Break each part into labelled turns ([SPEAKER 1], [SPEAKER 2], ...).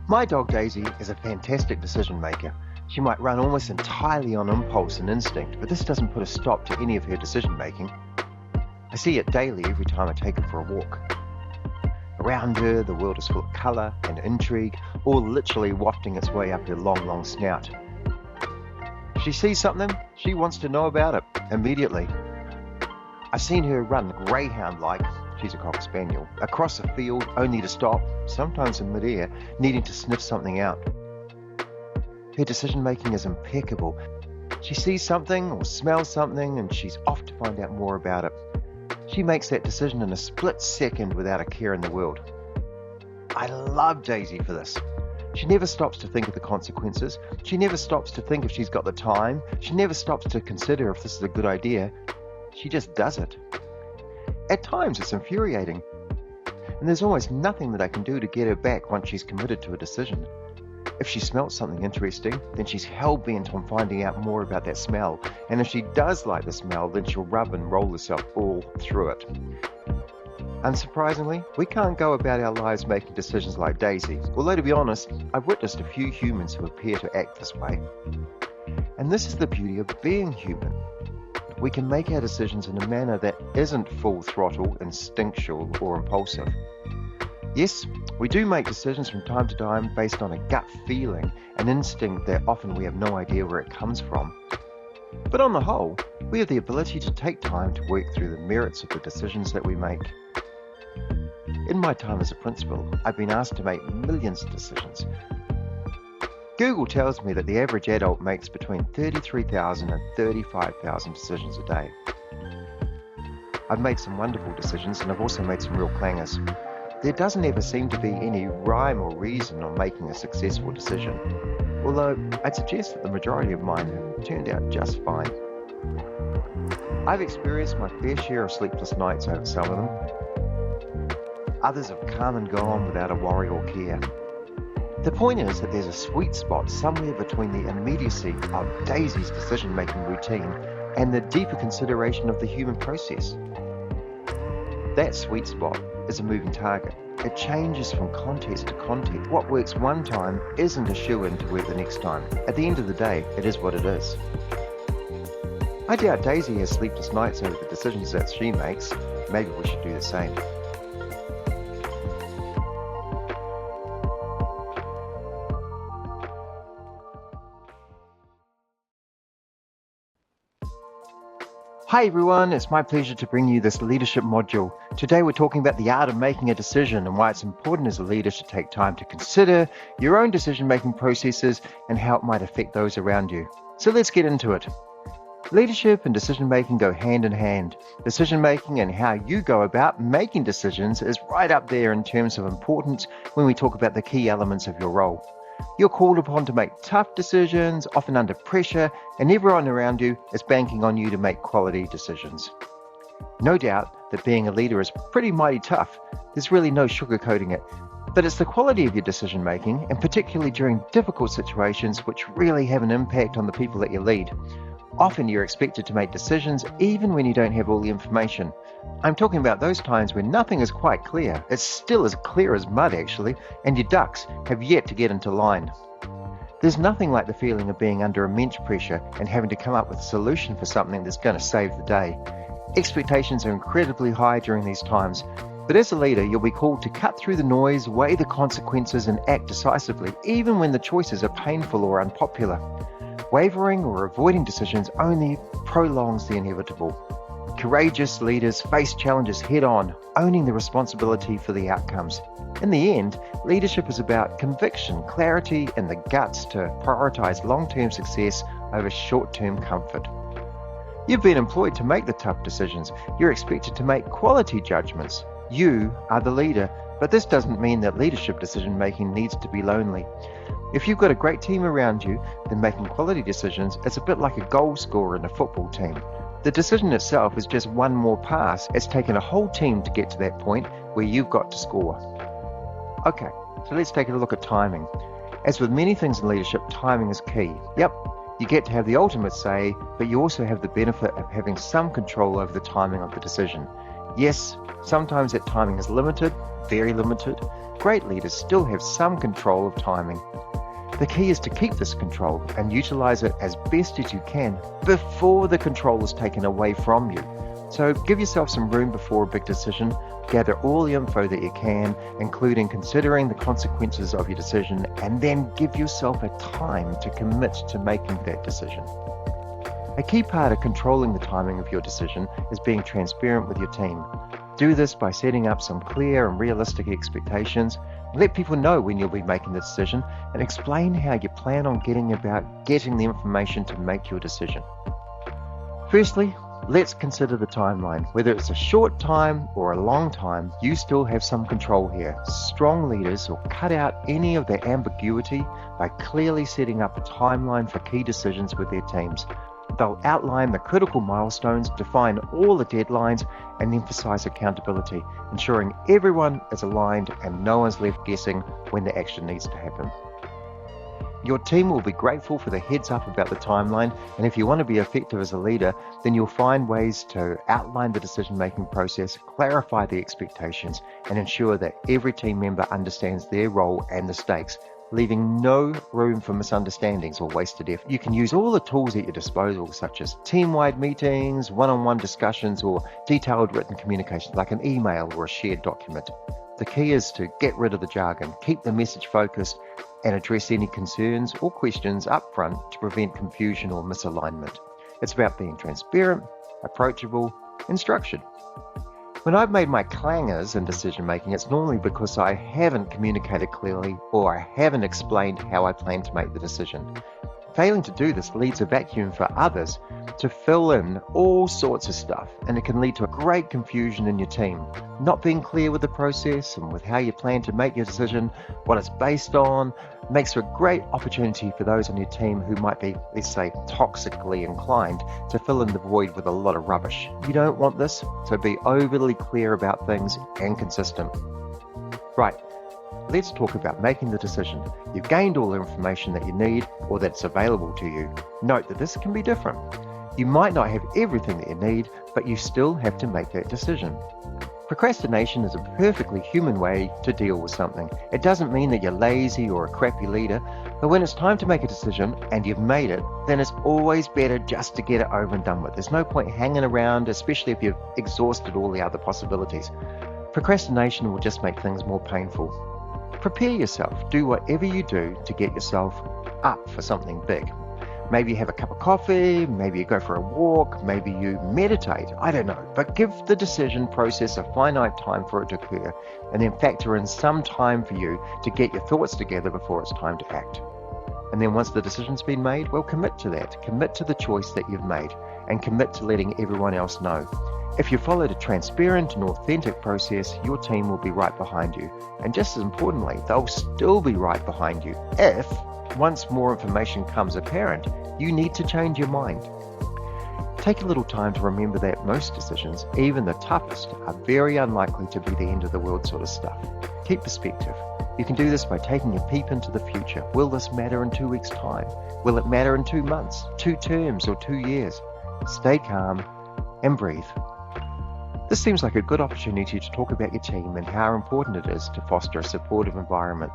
[SPEAKER 1] My dog Daisy is a fantastic decision maker. She might run almost entirely on impulse and instinct, but this doesn't put a stop to any of her decision making. I see it daily every time I take her for a walk. Around her, the world is full of colour and intrigue, all literally wafting its way up her long snout. If she sees something, she wants to know about it immediately. I've seen her run greyhound-like, she's a cocker spaniel, across a field only to stop, sometimes in mid-air, needing to sniff something out. Her decision-making is impeccable. She sees something or smells something and she's off to find out more about it. She makes that decision in a split second without a care in the world. I love Daisy for this. She never stops to think of the consequences. She never stops to think if she's got the time. She never stops to consider if this is a good idea. She just does it. At times it's infuriating, and there's almost nothing that I can do to get her back once she's committed to a decision. If she smells something interesting, then she's hell-bent on finding out more about that smell, and if she does like the smell, then she'll rub and roll herself all through it. Unsurprisingly, we can't go about our lives making decisions like Daisy, although to be honest, I've witnessed a few humans who appear to act this way. And this is the beauty of being human. We can make our decisions in a manner that isn't full throttle, instinctual, or impulsive. Yes, we do make decisions from time to time based on a gut feeling, an instinct that often we have no idea where it comes from. But on the whole, we have the ability to take time to work through the merits of the decisions that we make. In my time as a principal, I've been asked to make millions of decisions. Google tells me that the average adult makes between 33,000 and 35,000 decisions a day. I've made some wonderful decisions and I've also made some real clangers. There doesn't ever seem to be any rhyme or reason on making a successful decision, although I'd suggest that the majority of mine have turned out just fine. I've experienced my fair share of sleepless nights over some of them. Others have come and gone without a worry or care. The point is that there's a sweet spot somewhere between the immediacy of Daisy's decision-making routine and the deeper consideration of the human process. That sweet spot is a moving target. It changes from context to context. What works one time isn't a shoe-in to work the next time. At the end of the day, it is what it is. I doubt Daisy has sleepless nights over the decisions that she makes. Maybe we should do the same. Hi everyone, it's my pleasure to bring you this leadership module. Today we're talking about the art of making a decision and why it's important as a leader to take time to consider your own decision-making processes and how it might affect those around you. So let's get into it. Leadership and decision-making go hand in hand. Decision-making and how you go about making decisions is right up there in terms of importance when we talk about the key elements of your role. You're called upon to make tough decisions, often under pressure, and everyone around you is banking on you to make quality decisions. No doubt that being a leader is pretty mighty tough. There's really no sugarcoating it. But it's the quality of your decision making, and particularly during difficult situations, which really have an impact on the people that you lead. Often you're expected to make decisions even when you don't have all the information. I'm talking about those times when nothing is quite clear. It's still as clear as mud actually, and your ducks have yet to get into line. There's nothing like the feeling of being under immense pressure and having to come up with a solution for something that's going to save the day. Expectations are incredibly high during these times, but as a leader you'll be called to cut through the noise, weigh the consequences and act decisively, even when the choices are painful or unpopular. Wavering or avoiding decisions only prolongs the inevitable. Courageous leaders face challenges head-on, owning the responsibility for the outcomes. In the end, leadership is about conviction, clarity, and the guts to prioritize long-term success over short-term comfort. You've been employed to make the tough decisions. You're expected to make quality judgments. You are the leader, but this doesn't mean that leadership decision-making needs to be lonely. If you've got a great team around you, then making quality decisions is a bit like a goal scorer in a football team. The decision itself is just one more pass. It's taken a whole team to get to that point where you've got to score. Okay, so let's take a look at timing. As with many things in leadership, timing is key. Yep, you get to have the ultimate say, but you also have the benefit of having some control over the timing of the decision. Yes, sometimes that timing is limited, very limited, great leaders still have some control of timing. The key is to keep this control and utilize it as best as you can before the control is taken away from you. So give yourself some room before a big decision. Gather all the info that you can, including considering the consequences of your decision, and then give yourself a time to commit to making that decision. A key part of controlling the timing of your decision is being transparent with your team. Do this by setting up some clear and realistic expectations. Let people know when you'll be making the decision and explain how you plan on getting the information to make your decision. Firstly, let's consider the timeline. Whether it's a short time or a long time, you still have some control here. Strong leaders will cut out any of the ambiguity by clearly setting up a timeline for key decisions with their teams. They'll outline the critical milestones, define all the deadlines, and emphasize accountability, ensuring everyone is aligned and no one's left guessing when the action needs to happen. Your team will be grateful for the heads up about the timeline, and if you want to be effective as a leader, then you'll find ways to outline the decision-making process, clarify the expectations, and ensure that every team member understands their role and the stakes, leaving no room for misunderstandings or wasted effort. You can use all the tools at your disposal, such as team-wide meetings, one-on-one discussions, or detailed written communication, like an email or a shared document. The key is to get rid of the jargon, keep the message focused, and address any concerns or questions up front to prevent confusion or misalignment. It's about being transparent, approachable, and structured. When I've made my clangers in decision making, it's normally because I haven't communicated clearly or I haven't explained how I plan to make the decision. Failing to do this leaves a vacuum for others to fill in all sorts of stuff, and it can lead to a great confusion in your team. Not being clear with the process and with how you plan to make your decision, what it's based on, makes for a great opportunity for those on your team who might be, let's say, toxically inclined to fill in the void with a lot of rubbish. You don't want this, so be overly clear about things and consistent. Right. Let's talk about making the decision. You've gained all the information that you need or that's available to you. Note that this can be different. You might not have everything that you need, but you still have to make that decision. Procrastination is a perfectly human way to deal with something. It doesn't mean that you're lazy or a crappy leader, but when it's time to make a decision and you've made it, then it's always better just to get it over and done with. There's no point hanging around, especially if you've exhausted all the other possibilities. Procrastination will just make things more painful. Prepare yourself. Do whatever you do to get yourself up for something big. Maybe you have a cup of coffee, maybe you go for a walk, maybe you meditate, I don't know. But give the decision process a finite time for it to occur, and then factor in some time for you to get your thoughts together before it's time to act. And then once the decision's been made, well, commit to that. Commit to the choice that you've made, and commit to letting everyone else know. If you followed a transparent and authentic process, your team will be right behind you. And just as importantly, they'll still be right behind you if, once more information comes apparent, you need to change your mind. Take a little time to remember that most decisions, even the toughest, are very unlikely to be the end of the world sort of stuff. Keep perspective. You can do this by taking a peep into the future. Will this matter in 2 weeks' time? Will it matter in 2 months, 2 terms, or 2 years? Stay calm and breathe. This seems like a good opportunity to talk about your team and how important it is to foster a supportive environment.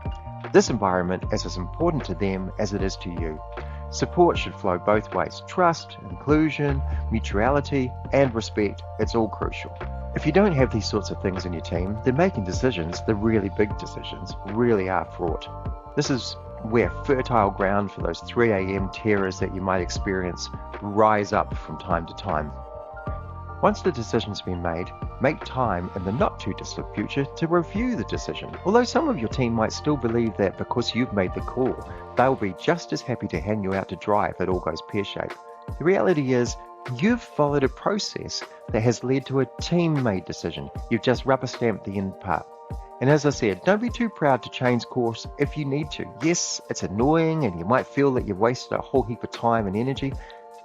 [SPEAKER 1] This environment is as important to them as it is to you. Support should flow both ways. Trust, inclusion, mutuality, and respect. It's all crucial. If you don't have these sorts of things in your team, then making decisions, the really big decisions, really are fraught. This is where fertile ground for those 3 a.m. terrors that you might experience rise up from time to time. Once the decision's been made, make time in the not too distant future to review the decision. Although some of your team might still believe that because you've made the call, they'll be just as happy to hang you out to dry if it all goes pear-shaped. The reality is, you've followed a process that has led to a team-made decision. You've just rubber-stamped the end part. And as I said, don't be too proud to change course if you need to. Yes, it's annoying and you might feel that you've wasted a whole heap of time and energy,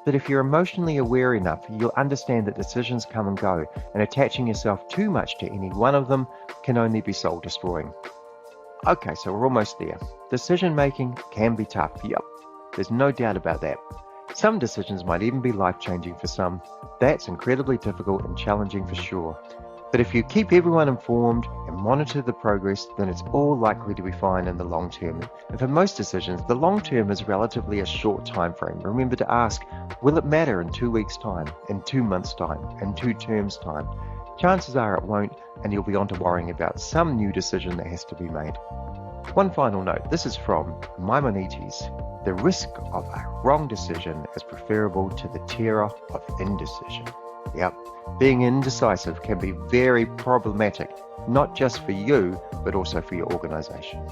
[SPEAKER 1] but if you're emotionally aware enough, you'll understand that decisions come and go, and attaching yourself too much to any one of them can only be soul-destroying. Okay, so we're almost there. Decision making can be tough. Yep, there's no doubt about that. Some decisions might even be life-changing for some. That's incredibly difficult and challenging for sure. But if you keep everyone informed and monitor the progress, then it's all likely to be fine in the long term. And for most decisions, the long term is relatively a short time frame. Remember to ask, will it matter in 2 weeks' time, in 2 months' time, in 2 terms' time? Chances are it won't, and you'll be on to worrying about some new decision that has to be made. One final note, this is from Maimonides. The risk of a wrong decision is preferable to the terror of indecision. Yep, being indecisive can be very problematic, not just for you, but also for your organization.